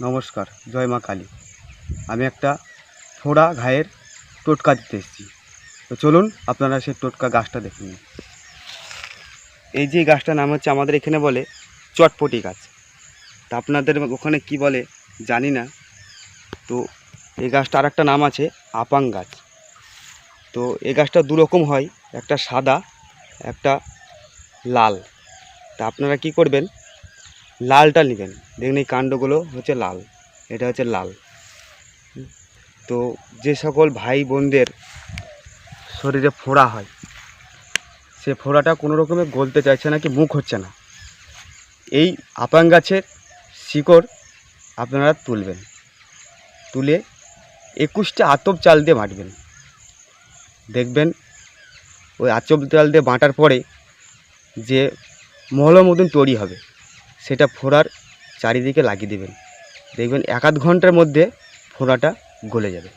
নমস্কার, জয় মা কালী। আমি একটা ফোড়া ঘায়ের টোটকা দিতে এসেছি। তো চলুন আপনারা সেই টোটকা গাছটা দেখে নিন। এই যে গাছটার নাম হচ্ছে, আমাদের এখানে বলে চটপটি গাছ, তা আপনাদের ওখানে কি বলে জানি না। তো এই গাছটা আর একটা নাম আছে আপাং গাছ। তো এই গাছটা দুরকম হয়, একটা সাদা একটা লাল। তা আপনারা কি করবেন, লালটা নেবেন। দেখুন এই কাণ্ডগুলো হচ্ছে লাল, এটা হচ্ছে লাল। তো যে সকল ভাই বোনদের শরীরে ফোড়া হয়, সে ফোড়াটা কোনো রকমে গলতে চাইছে না, কি মুখ হচ্ছে না, এই আপাং গাছের শিকড় আপনারা তুলবেন, তুলে 21টা আতপ চাল দিয়ে বাটবেন। দেখবেন ওই আতপ চাল দিয়ে বাটার পরে যে মহলের মতন তৈরি হবে, সেটা ফোড়ার চারিদিকে লাগিয়ে দেবেন। দেখবেন 1-2 ঘন্টার মধ্যে ফোড়াটা গলে যাবে।